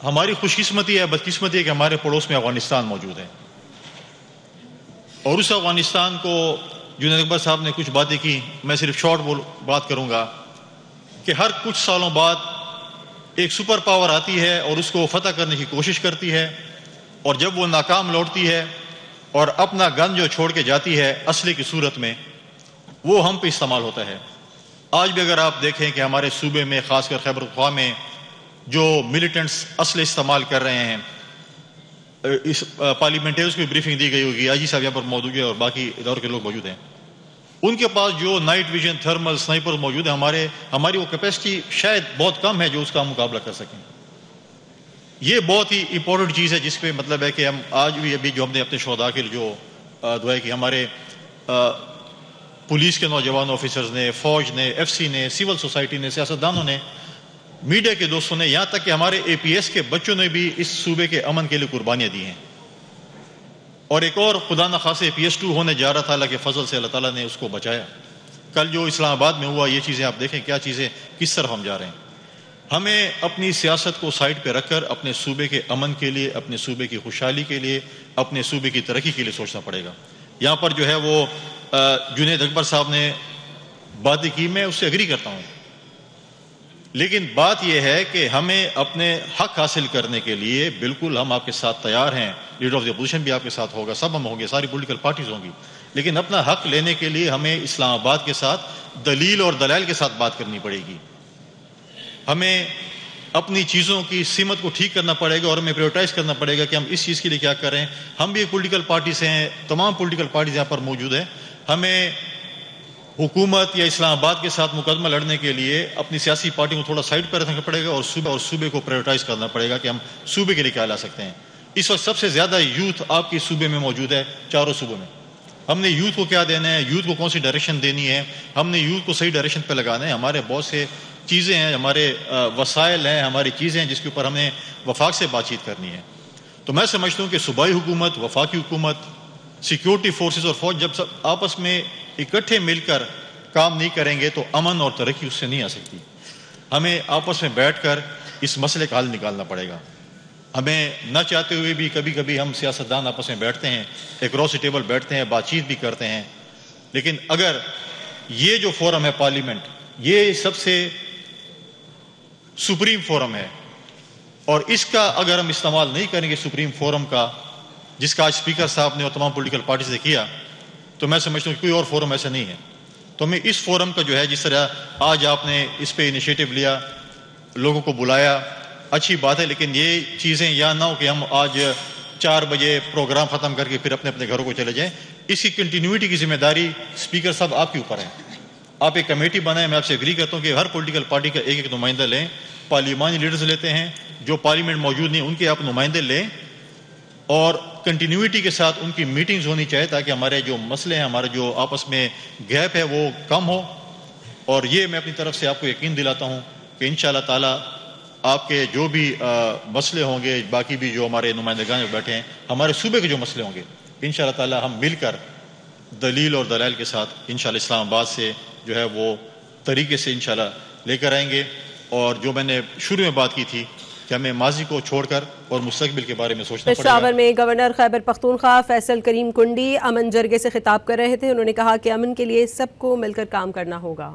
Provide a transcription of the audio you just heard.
ہماری خوش قسمتی ہے، بدقسمتی ہے کہ ہمارے پڑوس میں افغانستان موجود ہے، اور اس افغانستان کو جنید اکبر صاحب نے کچھ باتیں کی، میں صرف شارٹ بات کروں گا کہ ہر کچھ سالوں بعد ایک سپر پاور آتی ہے اور اس کو فتح کرنے کی کوشش کرتی ہے، اور جب وہ ناکام لوٹتی ہے اور اپنا گن جو چھوڑ کے جاتی ہے اسلحے کی صورت میں، وہ ہم پہ استعمال ہوتا ہے۔ آج بھی اگر آپ دیکھیں کہ ہمارے صوبے میں خاص کر خیبر پختونخوا میں جو ملیٹنٹس اسلحے استعمال کر رہے ہیں، اس پارلیمنٹریز کو بریفنگ دی گئی ہوگی، آئی جی صاحب یہاں پر موجود ہے اور باقی اداروں کے لوگ موجود ہیں، ان کے پاس جو نائٹ ویژن تھرمل سنائپر موجود ہے، ہماری وہ کیپیسٹی شاید بہت کم ہے جو اس کا ہم مقابلہ کر سکیں۔ یہ بہت ہی امپورٹنٹ چیز ہے جس پہ مطلب ہے کہ ہم آج بھی ابھی جو ہم نے اپنے شہداء کے جو دعائیں کی، ہمارے پولیس کے نوجوان آفیسرز نے، فوج نے، ایف سی نے، سول سوسائٹی نے، سیاستدانوں نے، میڈیا کے دوستوں نے، یہاں تک کہ ہمارے اے پی ایس کے بچوں نے بھی اس صوبے کے امن کے لیے قربانیاں دی ہیں، اور ایک اور خدا نخواستہ اے پی ایس 2 ہونے جا رہا تھا، اللہ کے فضل سے اللہ تعالیٰ نے اس کو بچایا۔ کل جو اسلام آباد میں ہوا، یہ چیزیں آپ دیکھیں کیا چیزیں کس طرف ہم جا رہے ہیں۔ ہمیں اپنی سیاست کو سائڈ پہ رکھ کر اپنے صوبے کے امن کے لیے، اپنے صوبے کی خوشحالی کے لیے، اپنے صوبے کی ترقی کے لیے سوچنا پڑے گا۔ یہاں پر جو ہے وہ جنید اکبر صاحب نے باتیں کی، میں اس سے اگری کرتا ہوں، لیکن بات یہ ہے کہ ہمیں اپنے حق حاصل کرنے کے لیے بالکل ہم آپ کے ساتھ تیار ہیں، لیڈر آف دی اپوزیشن بھی آپ کے ساتھ ہوگا، سب ہم ہوں گے، ساری پولیٹیکل پارٹیز ہوں گی، لیکن اپنا حق لینے کے لیے ہمیں اسلام آباد کے ساتھ دلیل اور دلائل کے ساتھ بات کرنی پڑے گی۔ ہمیں اپنی چیزوں کی سمت کو ٹھیک کرنا پڑے گا اور ہمیں پریورٹائز کرنا پڑے گا کہ ہم اس چیز کے لیے کیا کریں۔ ہم بھی ایک پولیٹیکل پارٹی سے ہیں، تمام پولیٹیکل پارٹیز یہاں پر موجود ہیں، ہمیں حکومت یا اسلام آباد کے ساتھ مقدمہ لڑنے کے لیے اپنی سیاسی پارٹی کو تھوڑا سائڈ پر رکھنا پڑے گا اور صوبے کو پریورٹائز کرنا پڑے گا کہ ہم صوبے کے لیے کیا لا سکتے ہیں۔ اس وقت سب سے زیادہ یوتھ آپ کے صوبے میں موجود ہے، چاروں صوبوں میں۔ ہم نے یوتھ کو کیا دینا ہے، یوتھ کو کون سی ڈائریکشن دینی ہے، ہم نے یوتھ کو صحیح ڈائریکشن پہ لگانا ہے۔ ہمارے بہت سے چیزیں ہیں، ہمارے وسائل ہیں، ہماری چیزیں ہیں جس کے اوپر ہمیں وفاق سے بات چیت کرنی ہے۔ تو میں سمجھتا ہوں کہ صوبائی حکومت، وفاقی حکومت، سیکیورٹی فورسز اور فوج جب سب آپس میں اکٹھے مل کر کام نہیں کریں گے تو امن اور ترقی اس سے نہیں آ سکتی۔ ہمیں آپس میں بیٹھ کر اس مسئلے کا حل نکالنا پڑے گا۔ ہمیں نہ چاہتے ہوئے بھی کبھی کبھی ہم سیاستدان آپس میں بیٹھتے ہیں، ایک روسی ٹیبل بیٹھتے ہیں، بات چیت بھی کرتے ہیں، لیکن اگر یہ جو فورم ہے پارلیمنٹ، یہ سب سے سپریم فورم ہے، اور اس کا اگر ہم استعمال نہیں کریں گے سپریم فورم کا، جس کا آج اسپیکر صاحب نے اور تمام پولیٹیکل پارٹیز نے کیا، تو میں سمجھتا ہوں کہ کوئی اور فورم ایسا نہیں ہے۔ تو ہمیں اس فورم کا جو ہے، جس طرح آج آپ نے اس پہ انیشیٹو لیا، لوگوں کو بلایا، اچھی بات ہے، لیکن یہ چیزیں یا نہ ہو کہ ہم آج 4 بجے پروگرام ختم کر کے پھر اپنے اپنے گھروں کو چلے جائیں۔ اس کی کنٹینیوٹی کی ذمہ داری اسپیکر صاحب آپ کے اوپر ہے۔ آپ ایک کمیٹی بنائیں، میں آپ سے اگری کرتا ہوں کہ ہر پولیٹیکل پارٹی کا ایک ایک نمائندہ لیں، پارلیمانی لیڈرز لیتے ہیں، جو پارلیمنٹ موجود نہیں ان کے آپ نمائندے لیں، اور کنٹینیوٹی کے ساتھ ان کی میٹنگز ہونی چاہیے تاکہ ہمارے جو مسئلے ہیں، ہمارے جو آپس میں گیپ ہے وہ کم ہو۔ اور یہ میں اپنی طرف سے آپ کو یقین دلاتا ہوں کہ انشاءاللہ تعالی آپ کے جو بھی مسئلے ہوں گے، باقی بھی جو ہمارے نمائندگان بیٹھے ہیں، ہمارے صوبے کے جو مسئلے ہوں گے، انشاءاللہ تعالی ہم مل کر دلیل اور دلائل کے ساتھ انشاءاللہ اسلام آباد سے جو ہے وہ طریقے سے انشاءاللہ لے کر آئیں گے۔ اور جو میں نے شروع میں بات کی تھی کہ ہمیں ماضی کو چھوڑ کر اور مستقبل کے بارے میں سوچنا پڑے گا۔ پشاور میں گورنر خیبر پختونخوا فیصل کریم کنڈی امن جرگے سے خطاب کر رہے تھے، انہوں نے کہا کہ امن کے لیے سب کو مل کر کام کرنا ہوگا۔